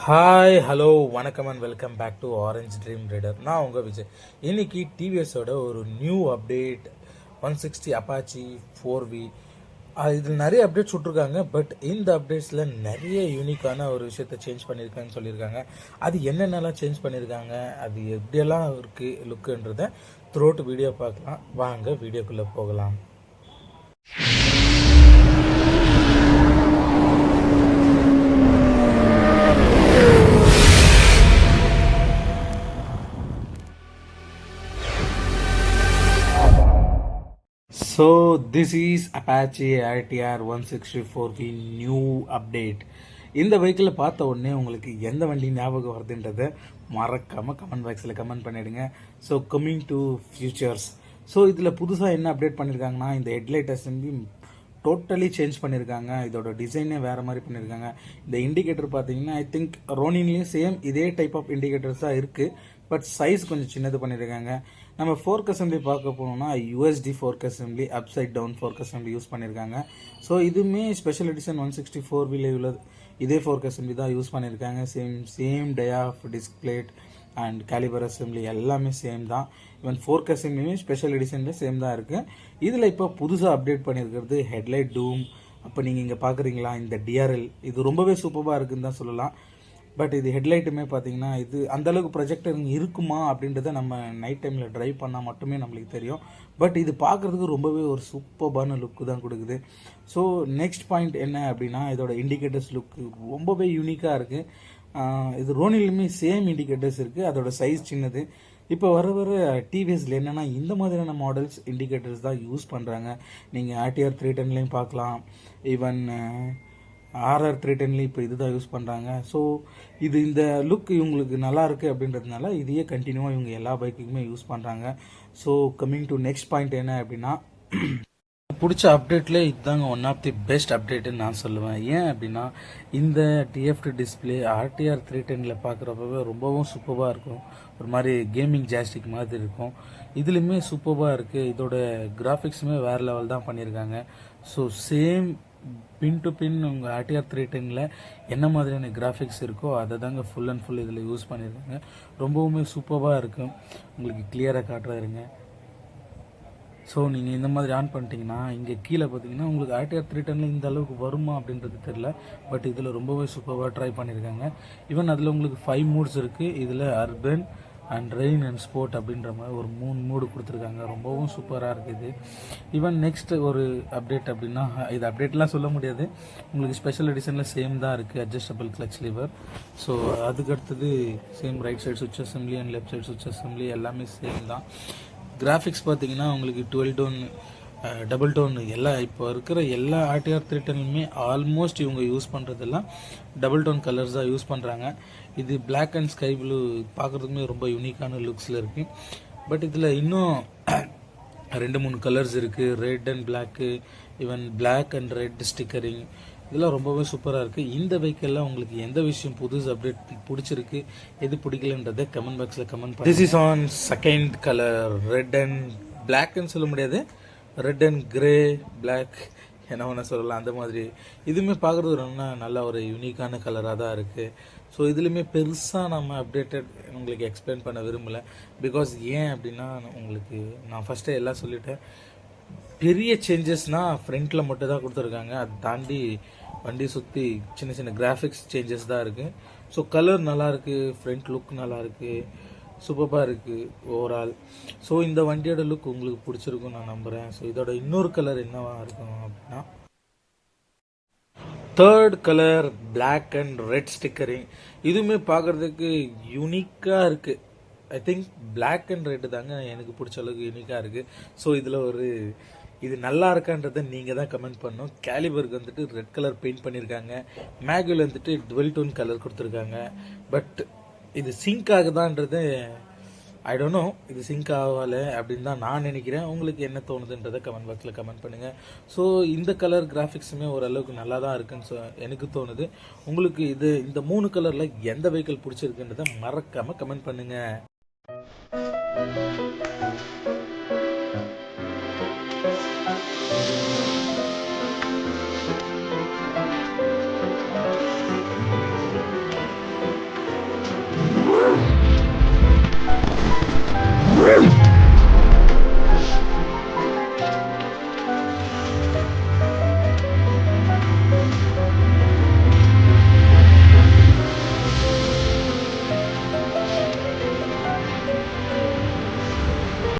Hi hello வணக்கம் and welcome back to Orange Dream Rider. நான் உங்கள் விஜய். இன்னைக்கு டிவிஎஸோட ஒரு நியூ அப்டேட் 160 அப்பாச்சி 4V. இதில் நிறைய அப்டேட்ஸ் விட்ருக்காங்க. பட் இந்த அப்டேட்ஸில் நிறைய யூனிக்கான ஒரு விஷயத்த சேஞ்ச் பண்ணியிருக்காங்கன்னு சொல்லியிருக்காங்க. அது என்னென்னலாம் சேஞ்ச் பண்ணியிருக்காங்க, அது எப்படியெல்லாம் இருக்குது லுக்குன்றதை த்ரூஅவுட் வீடியோ பார்க்கலாம். வாங்க வீடியோக்குள்ளே போகலாம். So this is Apache RTR 164V new update. இந்த வெஹிக்கிளை பார்த்த உடனே உங்களுக்கு எந்த வண்டி ஞாபகம் வருதுன்றதை மறக்காமல் கமெண்ட் பாக்ஸில் கமெண்ட் பண்ணிவிடுங்க. So coming to features. So இதில் புதுசாக என்ன அப்டேட் பண்ணியிருக்காங்கன்னா, இந்த ஹெட்லைட் அசம்பிளி டோட்டலி சேஞ்ச் பண்ணியிருக்காங்க. இதோட டிசைனே வேறு மாதிரி பண்ணியிருக்காங்க. இந்த இண்டிகேட்டர் பார்த்தீங்கன்னா ஐ திங்க் ரோனின்லேயும் சேம் இதே டைப் ஆஃப் இண்டிகேட்டர்ஸ் தான் இருக்குது. பட் சைஸ் கொஞ்சம் சின்னது பண்ணியிருக்காங்க. நம்ம ஃபோர்க் அசம்பிளி பார்க்க போனோம்னா USD fork assembly, upside down fork assembly use பண்ணியிருக்காங்க. ஸோ இதுவுமே ஸ்பெஷல் எடிஷன் 164V உள்ளது இதே ஃபோர்க் அசம்பிளி தான் யூஸ் பண்ணியிருக்காங்க. Same dia of disc plate and caliper assembly எல்லாமே சேம் தான். ஈவன் ஃபோர்க் அசம்பிளியுமே ஸ்பெஷல் எடிஷனில் சேம் தான் இருக்குது. இதில் இப்போ புதுசாக அப்டேட் பண்ணியிருக்கிறது ஹெட்லைட் டூம். அப்போ நீங்கள் இங்கே பார்க்குறீங்களா இந்த டிஆர்எல், இது ரொம்பவே சூப்பராக இருக்குதுன்னு தான் சொல்லலாம். பட் இது ஹெட்லைட்டுமே பார்த்தீங்கன்னா இது அந்தளவுக்கு ப்ரொஜெக்டர் இருக்குமா அப்படின்றத நம்ம நைட் டைமில் ட்ரைவ் பண்ணால் மட்டுமே நம்மளுக்கு தெரியும். பட் இது பார்க்குறதுக்கு ரொம்பவே ஒரு சூப்பர்பான லுக்கு தான் கொடுக்குது. ஸோ நெக்ஸ்ட் பாயிண்ட் என்ன அப்படின்னா, இதோட இண்டிகேட்டர்ஸ் லுக்கு ரொம்பவே யூனிக்காக இருக்குது. இது ரோனிலுமே சேம் இண்டிகேட்டர்ஸ் இருக்குது, அதோட சைஸ் சின்னது. இப்போ வர டிவிஎஸில் என்னென்னா இந்த மாதிரியான மாடல்ஸ் இண்டிகேட்டர்ஸ் தான் யூஸ் பண்ணுறாங்க. நீங்கள் RTR 310லையும் பார்க்கலாம், ஈவன் RR 310லையும் இப்போ இது தான் யூஸ் பண்ணுறாங்க. ஸோ இது இந்த லுக் இவங்களுக்கு நல்லா இருக்குது அப்படின்றதுனால இதையே கண்டினியூவாக இவங்க எல்லா பைக்குக்குமே யூஸ் பண்ணுறாங்க. So coming to next point என்ன அப்படின்னா, பிடிச்ச அப்டேட்லேயே இதுதாங்க ஒன் ஆஃப் தி பெஸ்ட் அப்டேட்டுன்னு நான் சொல்லுவேன். ஏன் அப்படின்னா, இந்த டிஎஃப்டி டிஸ்பிளே RTR 310ல் பார்க்குறப்பவே ரொம்பவும் சூப்பராக இருக்கும். ஒரு மாதிரி கேமிங் ஜாஸ்டிக் மாதிரி இருக்கும். இதுலேயுமே சூப்பராக இருக்குது. இதோட கிராஃபிக்ஸுமே வேறு லெவல் தான் பண்ணியிருக்காங்க. ஸோ சேம் பின் டு பின் உங்கள் RTR 310ல் என்ன மாதிரியான கிராஃபிக்ஸ் இருக்கோ அதை தாங்க ஃபுல் அண்ட் ஃபுல் இதில் யூஸ் பண்ணியிருக்காங்க. ரொம்பவுமே சூப்பராக இருக்கும். உங்களுக்கு கிளியராக காட்டுறாருங்க. ஸோ நீங்கள் இந்த மாதிரி ஆன் பண்ணிட்டீங்கன்னா இங்கே கீழே பார்த்தீங்கன்னா உங்களுக்கு RTR 310ல் இந்த அளவுக்கு வருமா அப்படின்றது தெரில. பட் இதில் ரொம்பவே சூப்பராக ட்ரை பண்ணியிருக்காங்க. ஈவன் அதில் உங்களுக்கு 5 மூட்ஸ் இருக்குது. இதில் urban and rain and sport அப்படின்ற மாதிரி ஒரு 3 மூடு கொடுத்துருக்காங்க. ரொம்பவும் சூப்பராக இருக்குது. ஈவன் நெக்ஸ்ட் ஒரு அப்டேட் அப்படின்னா, இது அப்டேட்லாம் சொல்ல முடியாது, உங்களுக்கு ஸ்பெஷல் எடிஷனில் சேம் தான் இருக்குது அட்ஜஸ்டபிள் கிளச் லிவர். ஸோ அதுக்கடுத்தது சேம் ரைட் சைட் சுவிட்ச் அசம்பிளி அண்ட் லெஃப்ட் சைட் சுவிட்ச் அசம்பிளி எல்லாமே சேம் தான். கிராஃபிக்ஸ் பார்த்தீங்கன்னா உங்களுக்கு 12 டோன் டபுள் டோன் எல்லாம் இப்போ இருக்கிற எல்லா RTR 310லுமே ஆல்மோஸ்ட் இவங்க யூஸ் பண்ணுறதெல்லாம் டபுள் டோன் கலர்ஸ் தான் யூஸ் பண்ணுறாங்க. இது பிளாக் அண்ட் ஸ்கை ப்ளூ பார்க்குறதுக்குமே ரொம்ப யூனிக்கான லுக்ஸில் இருக்குது. பட் இதில் இன்னும் 2-3 கலர்ஸ் இருக்குது, red and black, even black and red stickering, இதெல்லாம் ரொம்பவே சூப்பராக இருக்குது. இந்த வெஹிக்கிளில் உங்களுக்கு எந்த விஷயம் புதுசு அப்டேட் பிடிச்சிருக்கு, எது பிடிக்கலன்றதை கமெண்ட் பாக்ஸில் கமெண்ட் பண்ணி. This is on second colour red and பிளாக்னு சொல்ல முடியாது, ரெட் அண்ட் கிரே பிளாக் என்ன ஒன்று சொல்லலாம். அந்த மாதிரி இதுவுமே பார்க்குறது ரொம்ப நல்ல ஒரு யூனிக்கான கலராக தான் இருக்குது. ஸோ இதுலேயுமே பெருசாக நம்ம அப்டேட்டட் உங்களுக்கு எக்ஸ்பிளைன் பண்ண விரும்பலை. பிகாஸ் ஏன் அப்படின்னா, உங்களுக்கு நான் ஃபஸ்ட்டே எல்லாம் சொல்லிட்டேன். பெரிய சேஞ்சஸ்னால் ஃப்ரண்ட்டில் மட்டும் தான் கொடுத்துருக்காங்க. அதை தாண்டி வண்டி சுற்றி சின்ன சின்ன கிராஃபிக்ஸ் சேஞ்சஸ் தான் இருக்குது. ஸோ கலர் நல்லாயிருக்கு, ஃப்ரண்ட் லுக் நல்லாயிருக்கு, சூப்பராக இருக்குது ஓவரால். ஸோ இந்த வண்டியோட லுக் உங்களுக்கு பிடிச்சிருக்கும் நான் நம்புகிறேன். ஸோ இதோட இன்னொரு கலர் என்னவா இருக்கும் அப்படின்னா, third colour black and red stickering. இதுவுமே பார்க்குறதுக்கு யூனிக்காக இருக்குது. I think black and red தாங்க எனக்கு பிடிச்ச அளவுக்கு யூனிக்காக இருக்குது. ஸோ இதில் இது நல்லா இருக்கான்றதை நீங்கள் தான் கமெண்ட் பண்ணணும். கேலிபருக்கு வந்துட்டு ரெட் கலர் பெயிண்ட் பண்ணியிருக்காங்க. மேகுவில் வந்துட்டு 12 டோன் கலர் கொடுத்துருக்காங்க. பட் இது சிங்க் ஆகுதான்றது ஐ டோன்ட் நோ. இது சிங்க் ஆகலை அப்படின்னு தான் நான் நினைக்கிறேன். உங்களுக்கு என்ன தோணுதுன்றதை கமெண்ட் பாக்ஸில் கமெண்ட் பண்ணுங்கள். ஸோ இந்த கலர் கிராஃபிக்ஸுமே ஓரளவுக்கு நல்லா தான் இருக்குன்னு எனக்கு தோணுது. உங்களுக்கு இந்த 3 கலரில் எந்த வெஹிக்கிள் பிடிச்சிருக்குன்றதை மறக்காமல் கமெண்ட் பண்ணுங்கள்.